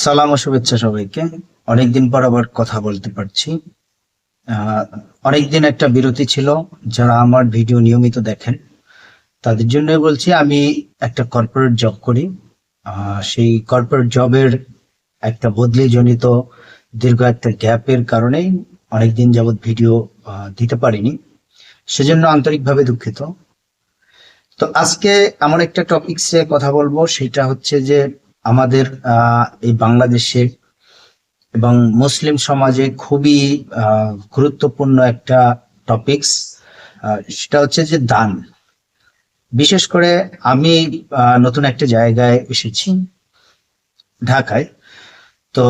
সালাম ও শুভেচ্ছা সবাইকে। অনেকদিন পর আবার কথা বলতে পারছি। অনেকদিন একটা বিরতি ছিল। যারা আমার ভিডিও নিয়মিত দেখেন তাদের জন্য বলছি, আমি একটা কর্পোরেট জব করি। সেই কর্পোরেট জবের একটা বদলি জনিত দীর্ঘ একটা গ্যাপের কারণেই অনেকদিন যাবত ভিডিও দিতে পারিনি। সেজন্য আন্তরিকভাবে দুঃখিত। তো আজকে এমন একটা টপিকসে কথা বলবো, সেটা হচ্ছে যে আমাদের এই বাংলাদেশে এবং মুসলিম সমাজে খুবই গুরুত্বপূর্ণ একটা টপিকস। সেটা হচ্ছে যে দান। বিশেষ করে আমি নতুন একটা জায়গায় এসেছি, ঢাকায়। তো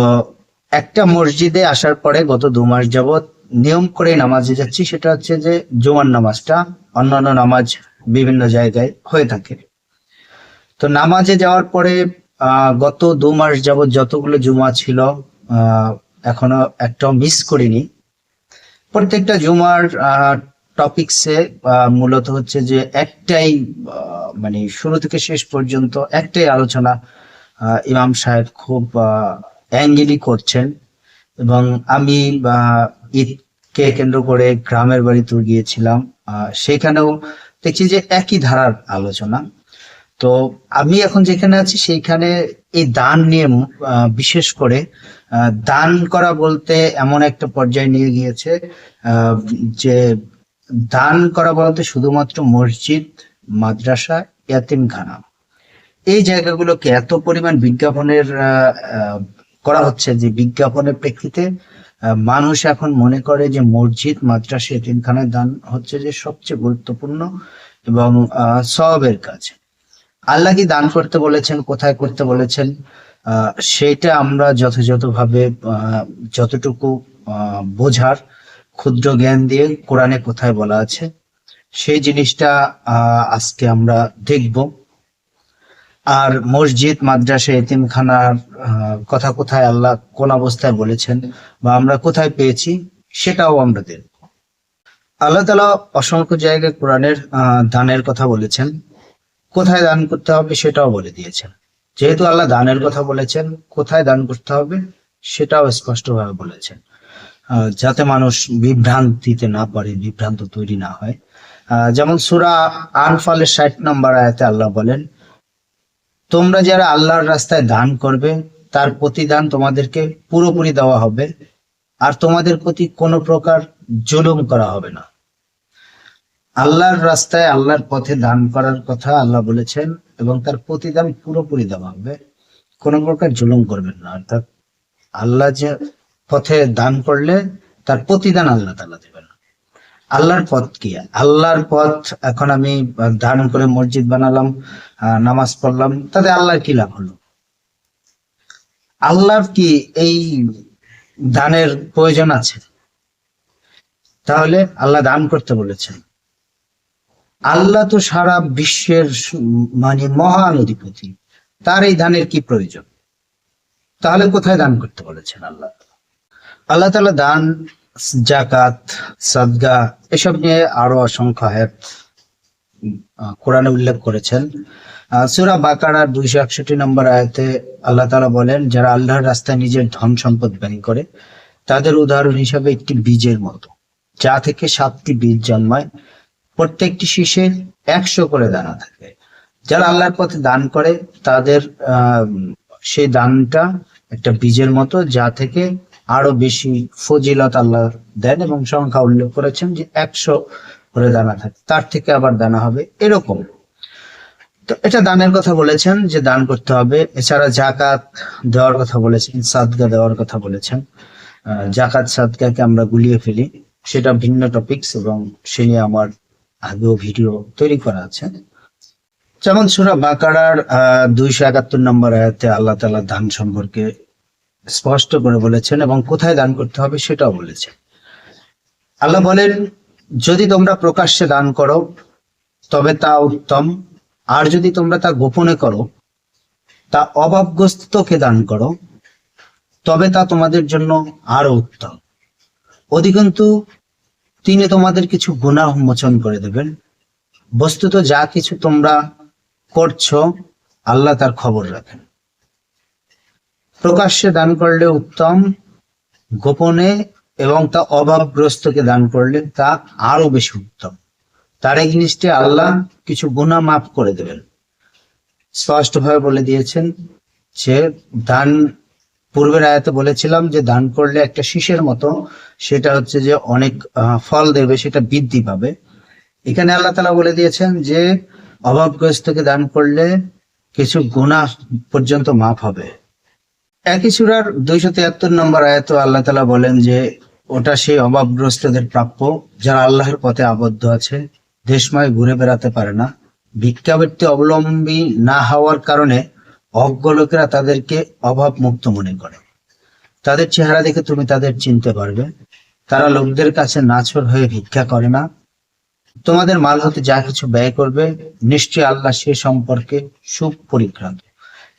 একটা মসজিদে আসার পরে গত 2 মাস যাবত নিয়ম করে নামাজে যাচ্ছি। সেটা হচ্ছে যে জুমার নামাজটা, অন্যান্য নামাজ বিভিন্ন জায়গায় হয়ে থাকে। তো নামাজে যাওয়ার পরে গত 2 মাস যাবত যতগুলো জুমা ছিল, আহ এখনো একটাও মিস করিনি। প্রত্যেকটা জুমার টপিকসে মূলত হচ্ছে যে একটাই, মানে শুরু থেকে শেষ পর্যন্ত একটাই আলোচনা ইমাম সাহেব খুব অ্যাঙ্গেলি করছেন। এবং আমি ঈদকে কেন্দ্র করে গ্রামের বাড়িতে গিয়েছিলাম, সেখানেও দেখছি যে একই ধারার আলোচনা। তো আমি এখন যেখানে আছি সেইখানে এই দান নিয়ে বিশেষ করে দান করা বলতে এমন একটা পর্যায়ে নিয়ে গিয়েছে, আহ, যে দান করা বলতে শুধুমাত্র মসজিদ, মাদ্রাসা, ইয়াতিমখানা, এই জায়গাগুলোকে এত পরিমাণ বিজ্ঞাপনের করা হচ্ছে যে বিজ্ঞাপনের প্রেক্ষিতে মানুষ এখন মনে করে যে মসজিদ, মাদ্রাসা, ইয়াতিমখানায় দান হচ্ছে যে সবচেয়ে গুরুত্বপূর্ণ এবং সওয়াবের কাজ। আল্লাহ কি দান করতে বলেছেন, কোথায় করতে বলেছেন, সেটা আমরা যথাযথভাবে যতটুকু বোঝার ক্ষুদ্র জ্ঞান দিয়ে কোরআনে কোথায় বলা আছে সেই জিনিসটা আজকে আমরা দেখব। আর মসজিদ, মাদ্রাসা, এতিমখানার কথা কোথায় আল্লাহ কোন অবস্থায় বলেছেন বা আমরা কোথায় পেয়েছি সেটাও আমরা দেখব। আল্লাহ তাআলা অসংখ্য জায়গায় কোরআনের দানের কথা বলেছেন, কোথায় দান করতে হবে সেটাও বলে দিয়েছেন। যেহেতু আল্লাহ দানের কথা বলেছেন, কোথায় দান করতে হবে সেটাও স্পষ্টভাবে বলেছেন, যাতে মানুষ বিভ্রান্তিতে না পারে, বিভ্রান্ত তৈরি না হয়। যেমন সূরা আনফালের 60 নম্বর আয়াতে আল্লাহ বলেন, তোমরা যারা আল্লাহর রাস্তায় দান করবে তার প্রতিদান তোমাদেরকে পুরোপুরি দেওয়া হবে, আর তোমাদের প্রতি কোনো প্রকার জুলুম করা হবে না। আল্লাহর রাস্তায়, আল্লাহর পথে দান করার কথা আল্লাহ বলেছেন এবং তার প্রতিদান পুরোপুরি দেওয়া হবে, কোনো প্রকার জুলুম করবেন না। অর্থাৎ আল্লাহ যে পথে দান করলে তার প্রতিদান আল্লাহ তাআলা দেবেন। আল্লাহর পথ কি? আল্লাহর পথ, এখন আমি দান করে মসজিদ বানালাম, নামাজ পড়লাম, তাতে আল্লাহর কি লাভ হলো? আল্লাহর কি এই দানের প্রয়োজন আছে? তাহলে আল্লাহ দান করতে বলেছেন। আল্লাহ তো সারা বিশ্বের মানে মহান অধিপতি, তার এই দানের কি প্রয়োজন? তাহলে কোথায় দান করতে বলেছেন আল্লাহ? আল্লাহ তাআলা দান, জাকাত, সাদগা এসব নিয়ে আরো অসংখ্য আয়াত কোরআনে উল্লেখ করেছেন। সূরা বাকারার 261 নম্বর আয়াতে আল্লাহ তাআলা বলেন, যারা আল্লাহর রাস্তায় নিজের ধন সম্পদ ব্যয় করে তাদের উদাহরণ হিসাবে একটি বীজের মতো, যা থেকে 7টি বীজ জন্মায়, প্রত্যেকটি শীষে 100 করে দানা থাকে। যারা আল্লাহর পথে দান করে তাদের সেই দানটা একটা বীজের মতো, যা থেকে আরো বেশি ফজিলত আল্লাহ দেন, এবং সংখ্যা উল্লেখ করেছেন যে 100 করে দানা থাকে, তার থেকে আবার দানা হবে এরকম। তো এটা দানের কথা বলেছেন যে দান করতে হবে। এছাড়া জাকাত দেওয়ার কথা বলেছেন, সাদকা দেওয়ার কথা বলেছেন। জাকাত সাদকাকে আমরা গুলিয়ে ফেলি, সেটা ভিন্ন টপিকস এবং সে নিয়ে আমার আগেও ভিডিও তৈরি করা আছে। যেমন সূরা বাকারার 271 নম্বর আয়াতে আল্লাহ তাআলা দান সম্পর্কে স্পষ্ট করে বলেছেন এবং কোথায় দান করতে হবে সেটাও বলেছেন। আল্লাহ বলেন, যদি তোমরা প্রকাশ্যে দান করো তবে তা উত্তম, আর যদি তোমরা তা গোপনে করো, তা অভাবগ্রস্তকে দান করো, তবে তা তোমাদের জন্য আরো উত্তম। অধিকন্তু তিনি তোমাদের কিছু গুনাহ মোচন করে দেবেন। বস্তুত যা কিছু তোমরা করছো আল্লাহ তার খবর রাখেন। প্রকাশ্যে দান করলে উত্তম, গোপনে এবং তা অভাবগ্রস্তকে দান করলে তা আরো বেশি উত্তম। তার এই জিনিসটি আল্লাহ কিছু গুনাহ মাফ করে দেবেন। স্পষ্টভাবে বলে দিয়েছেন যে দান, পূর্বের আয়াতে বলেছিলাম যে দান করলে একটা শীষের মতো, সেটা হচ্ছে যে অনেক ফল দেবে, সেটা বৃদ্ধি পাবে। এখানে আল্লাহ তাআলা বলে দিয়েছেন যে অভাবগ্রস্তকে দান করলে কিছু গুনাহ পর্যন্ত মাফ হবে। একই সূরার 273 নম্বর আয়াতে আল্লাহ তাআলা বলেন যে ওটা সেই অভাবগ্রস্তদের প্রাপ্য যারা আল্লাহর পথে আবদ্ধ আছে, দেশময় ঘুরে বেড়াতে পারে না। ভিক্ষাবৃত্তি অবলম্বী না হওয়ার কারণে অজ্ঞ লোকেরা তাদেরকে অভাব মুক্ত মনে করে। তাদের চেহারা দেখে তুমি তাদের চিনতে পারবে। তারা লোকদের কাছে নাছোড় হয়ে ভিক্ষা করে না। তোমাদের মাল হতে যা কিছু ব্যয় করবে, নিশ্চয়ই আল্লাহ সে সম্পর্কে সুপরিজ্ঞাত।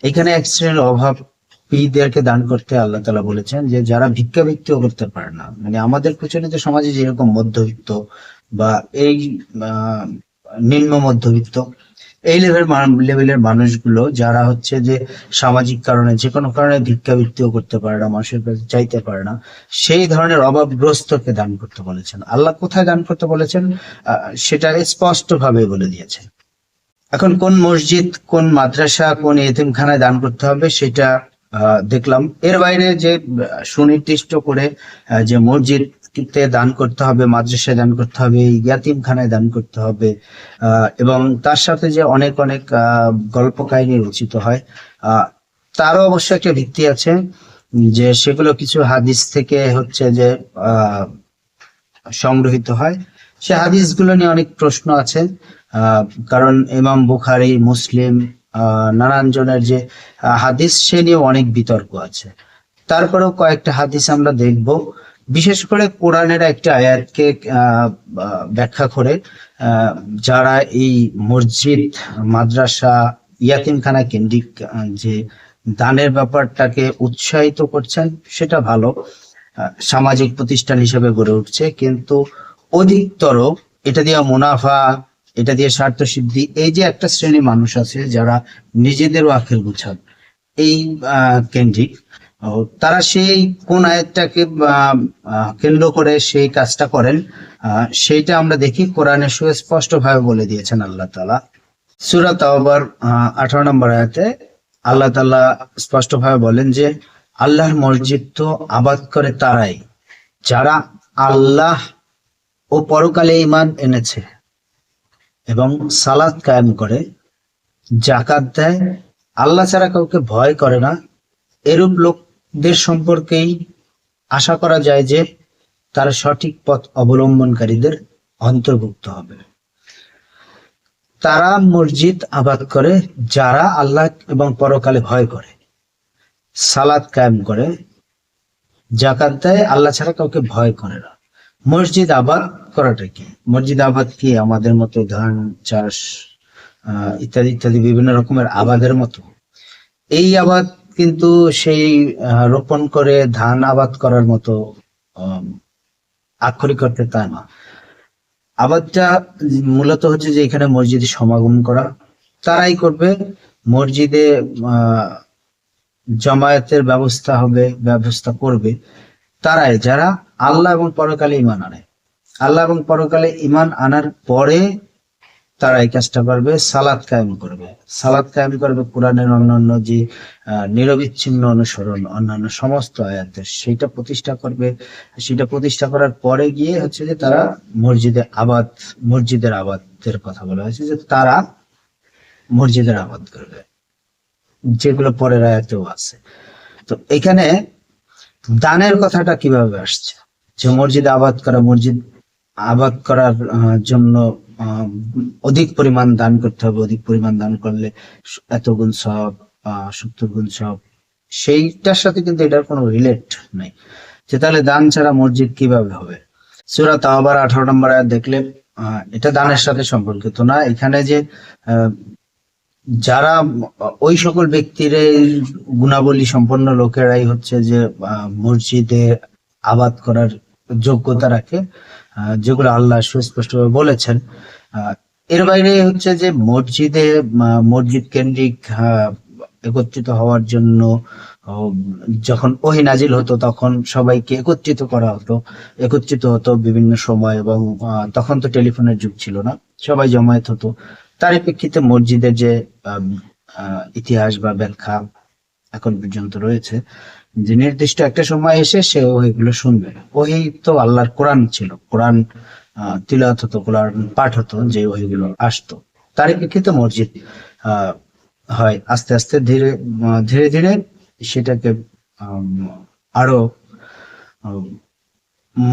এখানে এক শ্রেণীর অভাবীদেরকে দান করতে আল্লাহ তাআলা বলেছেন যে যারা ভিক্ষাবৃত্তিও করতে পারে না। মানে আমাদের প্রচলিত সমাজে যেরকম মধ্যবিত্ত বা এই নিম্ন মধ্যবিত্ত এই লেভেলের মানুষগুলো যারা হচ্ছে যে সামাজিক কারণে যে কোনো কারণে ভিক্ষাবৃত্তিও করতে পারে না, মানুষের কাছে চাইতে পারে না, সেই ধরনের অভাবগ্রস্তকে দান করতে বলেছেন। আল্লাহ কোথায় দান করতে বলেছেন সেটা স্পষ্ট ভাবে বলে দিয়েছেন। এখন কোন মসজিদ, কোন মাদ্রাসা, কোন এতিমখানায় দান করতে হবে সেটা দেখলাম। এর বাইরে যে সুনির্দিষ্ট করে যে মসজিদে দান করতে হবে, মাদ্রাসায় দান করতে হবে, ইয়াতিমখানায় দান করতে হবে, এবং তার সাথে যে অনেক অনেক গল্প কাহিনী রচিত হয়, তারও অবশ্য একটা ভিত্তি আছে, যে সেগুলো কিছু হাদিস থেকে হচ্ছে যে সংগ্রহিত হয়। সে হাদিসগুলো নিয়ে অনেক প্রশ্ন আছে, কারণ ইমাম বুখারী, মুসলিম, নানান জনের যে হাদিস সে নিয়ে অনেক বিতর্ক আছে। তারপরেও কয়েকটা হাদিস আমরা দেখব, বিশেষ করে কোরআনের একটা আয়াতকে ব্যাখ্যা করে যারা এই মসজিদ, মাদ্রাসা, ইয়াতিমখানা কেন্দ্রিক যে দানের ব্যাপারটাকে উৎসাহিত করছেন, সেটা ভালো, সামাজিক প্রতিষ্ঠান হিসেবে গড়ে উঠছে। কিন্তু অধিকতর এটা দিয়ে মুনাফা, এটা দিয়ে স্বার্থ সিদ্ধি, এই যে একটা শ্রেণী মানুষ আছে যারা নিজেদেরও আখের গুছান এই কেন্দ্রিক, তারা সেই কোন আয়াতটাকে কেন্দ্র করে সেই কাজটা করেন, সেইটা আমরা দেখি কোরআনে সুস্পষ্ট ভাবে বলে দিয়েছেন আল্লাহ তাআলা। সূরা তাওবার 18 নম্বর আয়াতে আল্লাহ তাআলা স্পষ্ট ভাবে বলেন যে আল্লাহর মসজিদ তো আবাদ করে তারাই যারা আল্লাহ ও পরকালে ঈমান এনেছে এবং সালাত কায়েম করে, যাকাত দেয়, আল্লাহ ছাড়া কাউকে ভয় করে না। এরূপ লোকদের সম্পর্কেই আশা করা যায় যে তারা সঠিক পথ অবলম্বনকারীদের অন্তর্ভুক্ত হবে। তারা মসজিদ আবাদ করে যারা আল্লাহ এবং পরকালে ভয় করে, সালাত কায়েম করে, যাকাত দেয়, আল্লাহ ছাড়া কাউকে ভয় করে না। মসজিদ আবাদ করাটা কি? মসজিদ আবাদ কি আমাদের মতো ধান চাষ ইত্যাদি ইত্যাদি বিভিন্ন রকমের আবাদের মতো? এই আবাদ কিন্তু সেই রোপণ করে ধান আবাদ করার মতো আক্ষরিক অর্থে তা না। আবাদটা মূলত হচ্ছে যে এখানে মসজিদে সমাগম করা, তারাই করবে। মসজিদে জামায়াতের ব্যবস্থা করবে তারাই যারা আল্লাহ এবং পরকালে ঈমান আনে। আল্লাহ এবং পরকালে ঈমান আনার পরে তারা এই কাজটা করবে, সালাত কায়েম করবে। সালাত কায়েম করবে কোরআনের অন্যান্য যে নিরবিচ্ছিন্ন অনুসরণ, অন্যান্য সমস্ত আয়াতের, সেটা প্রতিষ্ঠা করবে। সেটা প্রতিষ্ঠা করার পরে গিয়ে হচ্ছে যে তারা মসজিদের আবাদের কথা বলা হয়েছে, যে তারা মসজিদের আবাদ করবে, যেগুলো পরের আয়াতেও আছে। তো এখানে দানের কথাটা কিভাবে আসছে? যে মসজিদ আবাদ করার জন্য অধিক পরিমাণ দান করতে হবে, অধিক পরিমাণ দান করলে এত গুণ সওয়াব, 70 গুণ সওয়াব, সেইটার সাথে কিন্তু এটার কোনো রিলেট নাই। যে তাহলে দান ছাড়া মসজিদ কিভাবে হবে? সূরা তাওবার 18 নম্বর আয়াত দেখলে এটা দানের সাথে সম্পর্কিত না। এখানে যে যারা ওই সকল ব্যক্তির গুণাবলী সম্পন্ন লোকেরাই হচ্ছে যে মসজিদে আবাদ করার যোগ্যতা রাখে, যেগুলো আল্লাহ সুস্পষ্টভাবে বলেছেন। এর বাইরে হচ্ছে যে মসজিদ কেন্দ্রিক একত্রিত হওয়ার জন্য আহ, যখন ওহী নাজিল হতো তখন সবাইকে একত্রিত হতো বিভিন্ন সময়, এবং তখন তো টেলিফোনের যুগ ছিল না, সবাই জমায়েত হতো। তারই প্রেক্ষিতে মসজিদের যে আহ, ইতিহাস বা ব্যাখ্যা এখন পর্যন্ত রয়েছে, যে নির্দিষ্ট একটা সময় এসে সে ওইগুলো শুনবে। ওই তো আল্লাহর কোরআন ছিল, কোরআন তিলাওয়াত হতো, কোরআন পাঠ হতো, যে ওইগুলো আসতো। তারই প্রেক্ষিতে মসজিদ আহ হয়। আস্তে আস্তে ধীরে ধীরে ধীরে সেটাকে আরো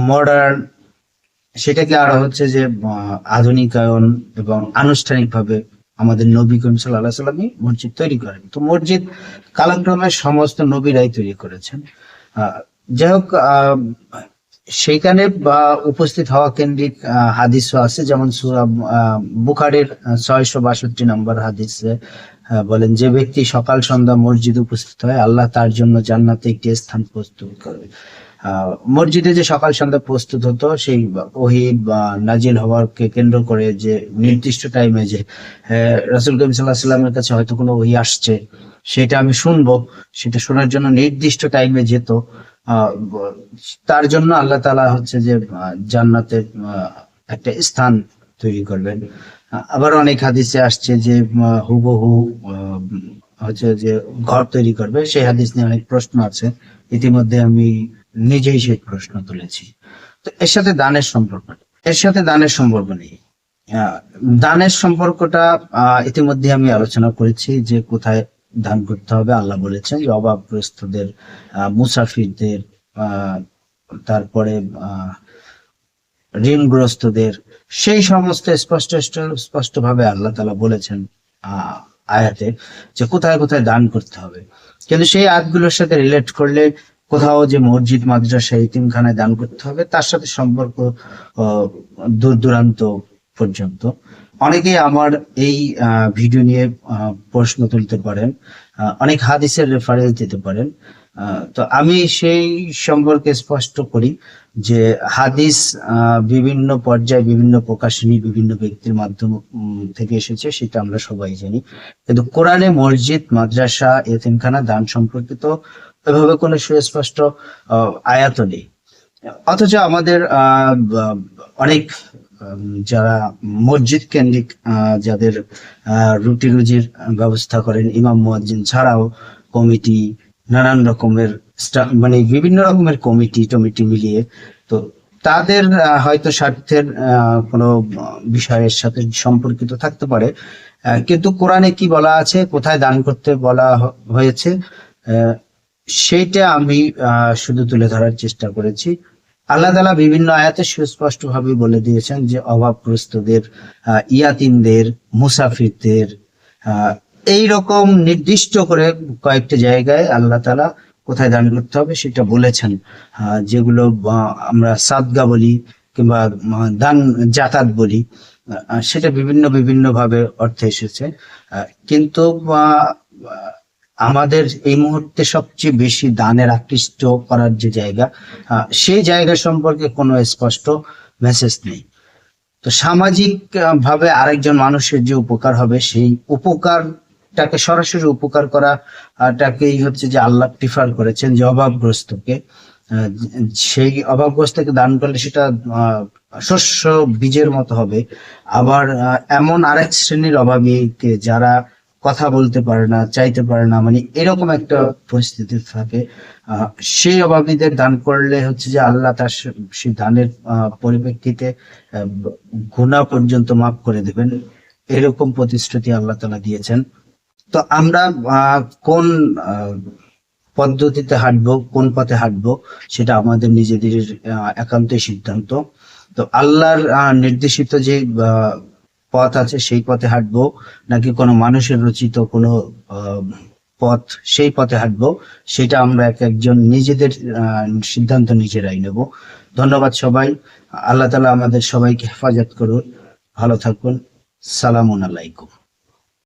মডার্ন, সেটাকে আরো হচ্ছে যে আধুনিকায়ন এবং আনুষ্ঠানিকভাবে আমাদের নবী করিম সাল্লাল্লাহু আলাইহি সাল্লামই মসজিদ তৈরি করেন। তো মসজিদ কালক্রমে সমস্ত নবীরাই তৈরি করেছেন। যাই হোক, সেইখানে বা উপস্থিত হওয়া কেন্দ্রিক হাদিসও আছে, যেমন সূরা বুখারীর 662 নম্বর হাদিসে বলেন, যে ব্যক্তি সকাল সন্ধ্যা মসজিদে উপস্থিত হয়, আল্লাহ তার জন্য জান্নাতে একটি স্থান প্রস্তুত করবে। মসজিদে যে সকাল সন্ধ্যা প্রস্তুত হতো, সেই ওহী বা নাজিল হওয়ারকে কেন্দ্র করে যে নির্দিষ্ট টাইমে যে রাসূল করিম সাল্লাল্লাহু আলাইহি সাল্লামের কাছে হয়তো কোনো ওহী আসছে, সেটা আমি শুনবো, সেটা শোনার জন্য নির্দিষ্ট টাইমে যেত। তার জন্য আল্লাহ তাআলা হচ্ছে যে জান্নাতে একটা স্থান তৈরি করবেন। আবার অনেক হাদিসে আসছে যে হুবহু হচ্ছে যে ঘর তৈরি করবে। সেই হাদিস নিয়ে অনেক প্রশ্ন আছে, ইতিমধ্যে আমি নিজেই সেই প্রশ্ন তুলেছি। তো এর সাথে দানের সম্পর্ক নেই। আহ, দানের সম্পর্কটা ইতিমধ্যে আমি আলোচনা করেছি, যে কোথায় দান করতে হবে। আল্লাহ বলেছেন যে অভাবগ্রস্তদের, মুসাফিরদের, আহ তারপরে ঋণগ্রস্তদের, সেই সমস্ত স্পষ্ট ভাবে আল্লাহ তাআলা বলেছেন আহ আয়াতে, যে কোথায় কোথায় দান করতে হবে। কিন্তু সেই আয়াতগুলোর সাথে রিলেট করলে কোথাও যে মসজিদ, মাদ্রাসা, ইতিমখানায় দান করতে হবে, তার সাথে সম্পর্ক দূর দূরান্ত পর্যন্ত। অনেকেই আমার এই ভিডিও নিয়ে প্রশ্ন তুলতে পারেন, অনেক হাদিসের রেফারেন্স দিতে পারেন। তো আমি সেই সম্পর্কে স্পষ্ট করি যে হাদিস বিভিন্ন পর্যায়ে, বিভিন্ন প্রকাশনী, বিভিন্ন ব্যক্তির মাধ্যম থেকে এসেছে, সেটা আমরা সবাই জানি। কিন্তু কোরআনে মসজিদ, মাদ্রাসা, এতিমখানা দান সম্পর্কিত এভাবে কোনো সুস্পষ্ট আয়াত নেই। অথচ আমাদের অনেক যারা মসজিদ কেন্দ্রিক, যাদের রুটি রুজির ব্যবস্থা করেন, ইমাম মুয়াজ্জিন ছাড়াও কমিটি, নানান রকমের মানে বিভিন্ন রকমের কমিটি মিলিয়ে, তো তাদের হয়তো স্বার্থের কোনো বিষয়ের সাথে সম্পর্কিত থাকতে পারে। কিন্তু কোরআনে কি বলা আছে, কোথায় দান করতে বলা হয়েছে, সেইটা আমি শুধু তুলে ধরার চেষ্টা করেছি। আল্লাহ তাআলা বিভিন্ন আয়াতে সুস্পষ্ট ভাবে বলে দিয়েছেন যে অভাবগ্রস্তদের, ইয়াতিমদের, মুসাফিরদের, এই রকম নির্দিষ্ট করে কয়েকটি জায়গায় আল্লাহ তাআলা কোথায় দান করতে হবে সেটা বলেছেন। যেগুলো আমরা সাদগা বলি কিংবা দান জাকাত বলি, সেটা বিভিন্ন বিভিন্ন ভাবে অর্থে এসেছে। কিন্তু আমাদের এই মুহূর্তে সবচেয়ে বেশি দানের আকৃষ্ট করার যে জায়গা, সেই জায়গা সম্পর্কে কোনো স্পষ্ট মেসেজ নেই। তো সামাজিক ভাবে আরেকজন মানুষের যে উপকার হবে, সেই উপকারটাকে সরাসরি উপকার করাটাকেই হচ্ছে যে আল্লাহ প্রিফার করেছেন, যে অভাবগ্রস্তকে, সেই অভাবগ্রস্তকে দান করলে সেটা শস্য বীজের মতো হবে। আবার এমন আরেক শ্রেণীর অভাবীকে, যারা কথা বলতে পারে না, চাইতে পারে না, মানে এরকম একটা পরিস্থিতি থাকে, সেই অভাবীদের দান করলে হচ্ছে যে আল্লাহ তার সেই দানের পরিপ্রেক্ষিতে গুনাহ পর্যন্ত মাফ করে দেবেন, এরকম প্রতিশ্রুতি আল্লাহ তাআলা দিয়েছেন। তো আমরা কোন পদ্ধতিতে হাঁটবো, কোন পথে হাঁটবো, সেটা আমাদের নিজেদের একান্তই সিদ্ধান্ত। তো আল্লাহর নির্দেশিত যে পথ আছে, সেই পথে হাঁটবো, নাকি কোনো মানুষের রচিত কোনো পথ, সেই পথে হাঁটবো, সেটা আমরা এক একজন নিজেদের সিদ্ধান্ত নিজেরাই নেব। ধন্যবাদ সবাই। আল্লাহ তাআলা আমাদের সবাইকে হেফাজত করুন। ভালো থাকুন। সালামুন আলাইকুম।